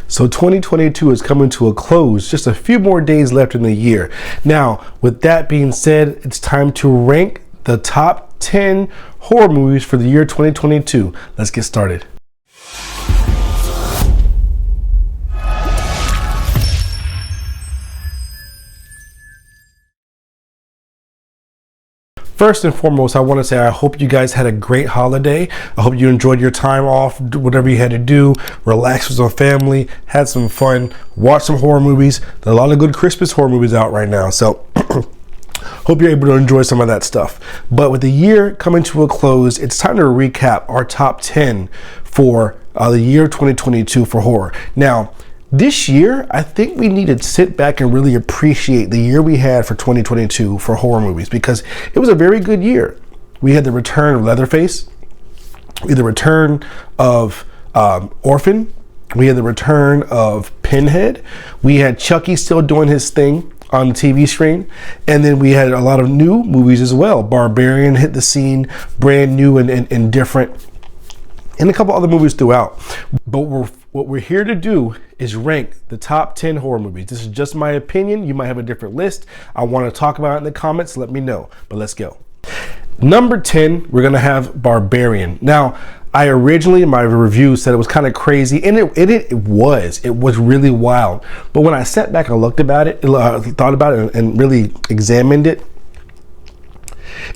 So 2022 is coming to a close, just a few more days left in the year. Now, with that being said, it's time to rank the top 10 horror movies for the year 2022. Let's get started. First and foremost, I want to say I hope you guys had a great holiday. I hope you enjoyed your time off, whatever you had to do, relax with some family, had some fun, watch some horror movies. There are a lot of good Christmas horror movies out right now, so hope you're able to enjoy some of that stuff. But with the year coming to a close, it's time to recap our top 10 for the year 2022 for horror. Now, this year, I think we need to sit back and really appreciate the year we had for 2022 for horror movies, because it was a very good year. We had the return of Leatherface, we had the return of Orphan, we had the return of Pinhead, we had Chucky still doing his thing on the TV screen, and then we had a lot of new movies as well. Barbarian hit the scene, brand new and different, and a couple other movies throughout. But what we're here to do is rank the top 10 horror movies. This is just my opinion. You might have a different list. I want to talk about it in the comments. Let me know. But let's go. Number 10, we're going to have Barbarian. Now, I originally in my review said it was kind of crazy, and it was really wild. But when I sat back and looked about it, thought about it and really examined it,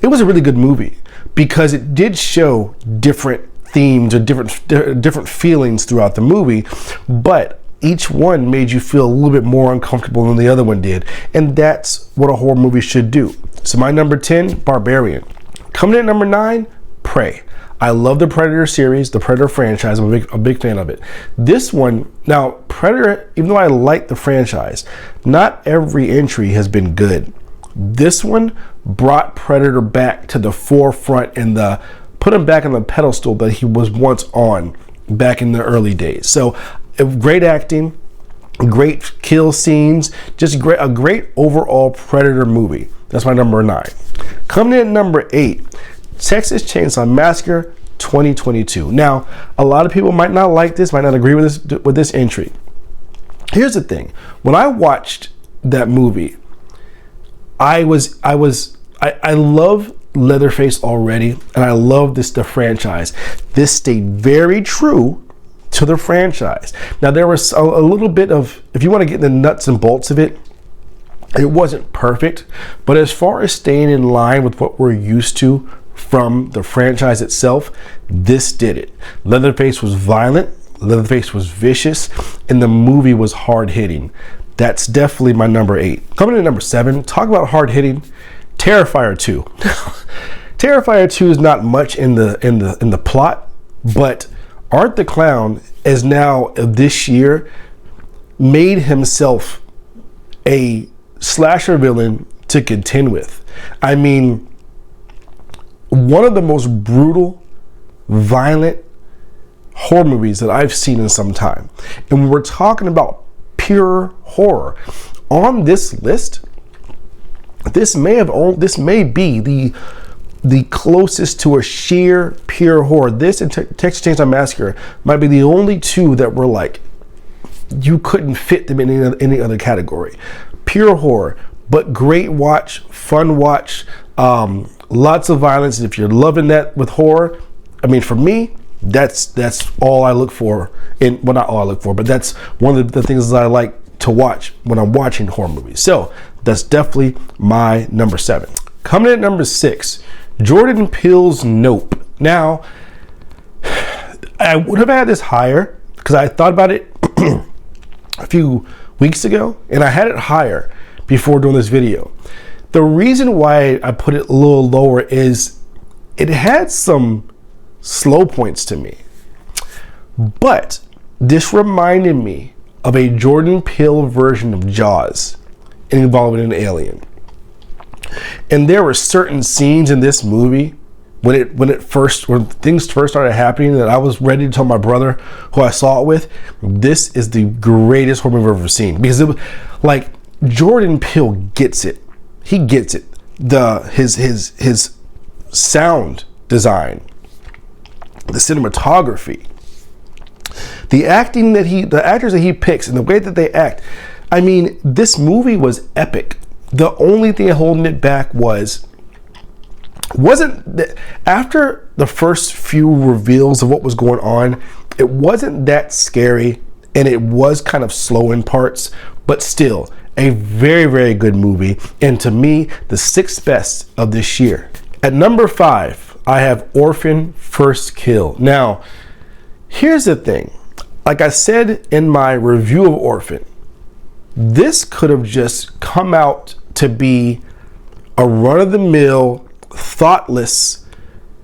it was a really good movie because it did show different themes or different feelings throughout the movie, but each one made you feel a little bit more uncomfortable than the other one did, and that's what a horror movie should do. So my number 10, Barbarian. Coming in at number 9, Prey. I love the Predator series, the Predator franchise. I'm a big fan of it. This one, now Predator, even though I like the franchise, not every entry has been good. This one brought Predator back to the forefront and put him back on the pedestal that he was once on back in the early days. So great acting, great kill scenes, just a great overall Predator movie. That's my number 9. Coming in at number 8, Texas Chainsaw Massacre 2022. Now, a lot of people might not like this, might not agree with this entry. Here's the thing. When I watched that movie, I love Leatherface already, and I love the franchise. This stayed very true to the franchise. Now, there was a little bit of, if you want to get the nuts and bolts of it, it wasn't perfect, but as far as staying in line with what we're used to from the franchise itself, this did it. Leatherface was violent, Leatherface was vicious, and the movie was hard-hitting. That's definitely my number 8. Coming in at number 7, talk about hard-hitting, Terrifier 2. Terrifier 2 is not much in the plot, but Art the Clown is now this year made himself a slasher villain to contend with. I mean, one of the most brutal, violent horror movies that I've seen in some time. And when we're talking about pure horror, on this list, this may be the closest to a sheer pure horror. This and Texas Chainsaw Massacre might be the only two that were like, you couldn't fit them in any other category. Pure horror, but great watch, fun watch, lots of violence. And if you're loving that with horror, I mean, for me, that's all I look for. Well, not all I look for, but that's one of the things that I like to watch when I'm watching horror movies. So that's definitely my number 7. Coming in at number 6, Jordan Peele's Nope. Now, I would have had this higher because I thought about it a few weeks ago, and I had it higher before doing this video. The reason why I put it a little lower is it had some slow points to me, but this reminded me of a Jordan Peele version of Jaws involving an alien. And there were certain scenes in this movie when things first started happening that I was ready to tell my brother, who I saw it with, this is the greatest horror movie I've ever seen, because it was like Jordan Peele gets it. He gets it. His sound design, the cinematography, The actors that he picks and the way that they act, I mean, this movie was epic. The only thing holding it back wasn't that after the first few reveals of what was going on, it wasn't that scary and it was kind of slow in parts, but still a very, very good movie. And to me, the sixth best of this year. At number 5, I have Orphan First Kill. Now, here's the thing. Like I said in my review of Orphan, this could have just come out to be a run-of-the-mill, thoughtless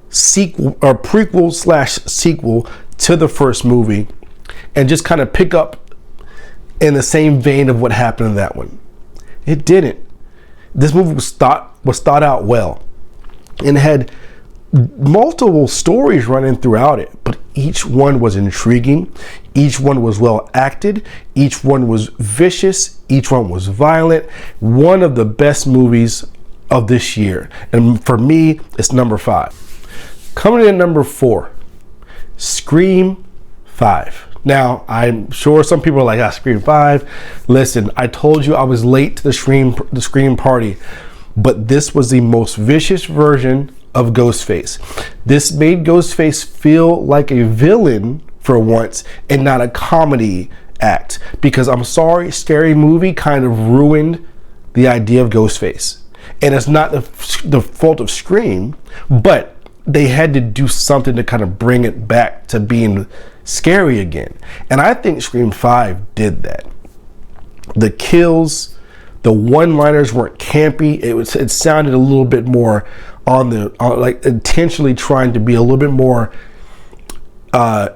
sequel or prequel/sequel to the first movie and just kind of pick up in the same vein of what happened in that one. It didn't. This movie was thought out well and had multiple stories running throughout it, but each one was intriguing, each one was well acted, each one was vicious, each one was violent. One of the best movies of this year, and for me, it's number 5. Coming in at number 4, Scream 5. Now, I'm sure some people are like, Scream 5. Listen, I told you I was late to the Scream party, but this was the most vicious version of Ghostface. This made Ghostface feel like a villain for once and not a comedy act, because I'm sorry, Scary Movie kind of ruined the idea of Ghostface. And it's not the fault of Scream, but they had to do something to kind of bring it back to being scary again. And I think Scream 5 did that. The kills, the one-liners weren't campy. It sounded a little bit more like intentionally trying to be a little bit more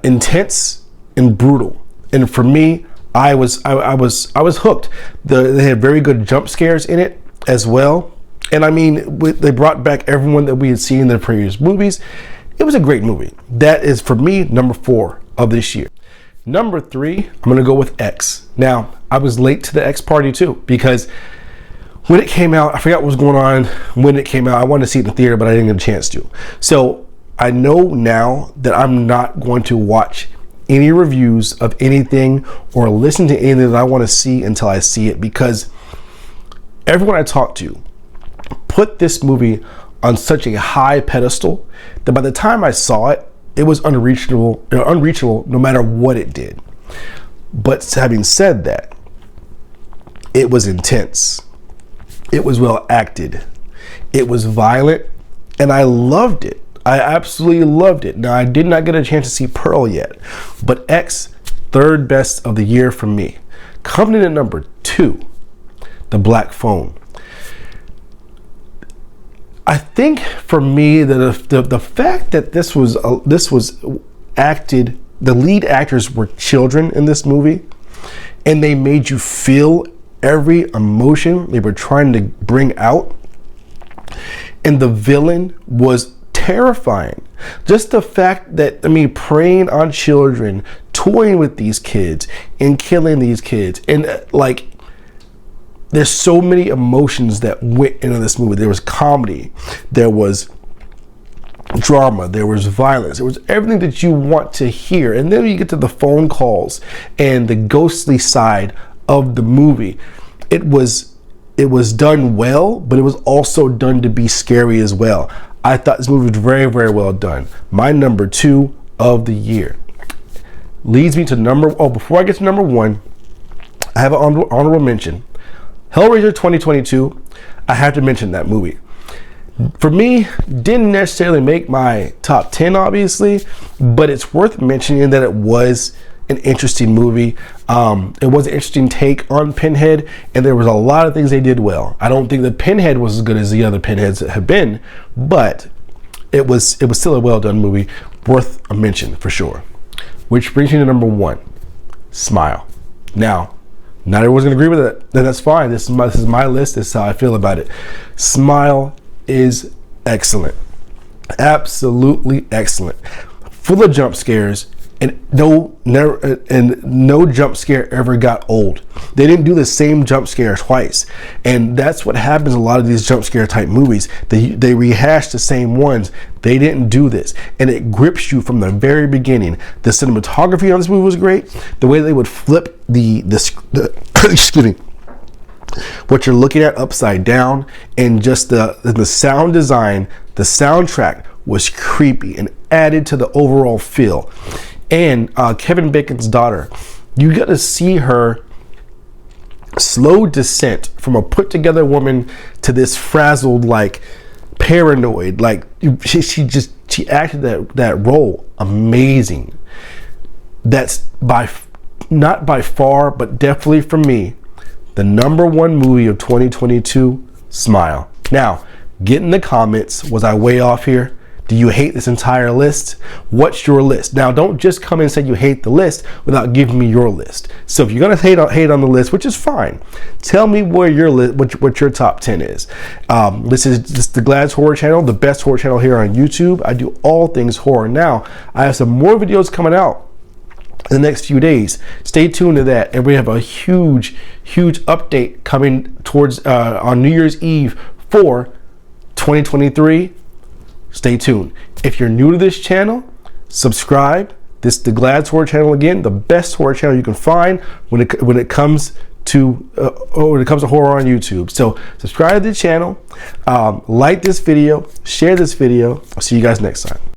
intense and brutal. And for me, I was hooked. They had very good jump scares in it as well. And I mean, they brought back everyone that we had seen in the previous movies. It was a great movie. That is, for me, number 4 of this year. Number 3, I'm going to go with X. Now, I was late to the X party too, because when it came out, I forgot what was going on when it came out. I wanted to see it in the theater, but I didn't get a chance to. So I know now that I'm not going to watch any reviews of anything or listen to anything that I want to see until I see it, because everyone I talk to put this movie on such a high pedestal that by the time I saw it, it was unreachable no matter what it did. But having said that, it was intense. It was well acted. It was violent, and I loved it. I absolutely loved it. Now, I did not get a chance to see Pearl yet, but X, third best of the year for me. Coming in at number 2, The Black Phone. I think for me that the fact that this was acted, the lead actors were children in this movie, and they made you feel every emotion they were trying to bring out, and the villain was terrifying. Just the fact that, I mean, preying on children, toying with these kids, and killing these kids, and like, there's so many emotions that went into this movie. There was comedy, there was drama, there was violence, there was everything that you want to hear. And then you get to the phone calls and the ghostly side of the movie. It was done well, but it was also done to be scary as well. I thought this movie was very, very well done. My number 2 of the year leads me to before I get to number 1, I have an honorable mention. Hellraiser 2022, I have to mention that movie. For me, didn't necessarily make my top 10, obviously, but it's worth mentioning that it was an interesting movie. It was an interesting take on Pinhead, and there was a lot of things they did well. I don't think the Pinhead was as good as the other Pinheads that have been, but it was still a well done movie, worth a mention for sure. Which brings me to number 1, Smile. Now, not everyone's gonna agree with it, then that's fine. This is my list. This is how I feel about it. Smile is excellent, absolutely excellent, full of jump scares, and no jump scare ever got old. They didn't do the same jump scare twice, and that's what happens in a lot of these jump scare type movies. They rehash the same ones. They didn't do this, and it grips you from the very beginning. The cinematography on this movie was great. The way they would flip the excuse me, what you're looking at upside down, and just the sound design, the soundtrack was creepy and added to the overall feel. And Kevin Bacon's daughter, you got to see her slow descent from a put together woman to this frazzled, like paranoid, like she acted that role amazing. That's not by far, but definitely for me, the #1 movie of 2022. Smile. Now, get in the comments. Was I way off here? Do you hate this entire list? What's your list? Now, don't just come and say you hate the list without giving me your list. So if you're gonna hate on the list, which is fine, tell me where your list, what your top 10 is. This is the Glad's Horror Channel, the best horror channel here on YouTube. I do all things horror. Now, I have some more videos coming out in the next few days. Stay tuned to that, and we have a huge update coming towards on New Year's Eve for 2023. Stay tuned. If you're new to this channel, subscribe. This is the Glad's Horror Channel, again, the best horror channel you can find when it comes to horror on YouTube. So subscribe to the channel, like this video, share this video. I'll see you guys next time.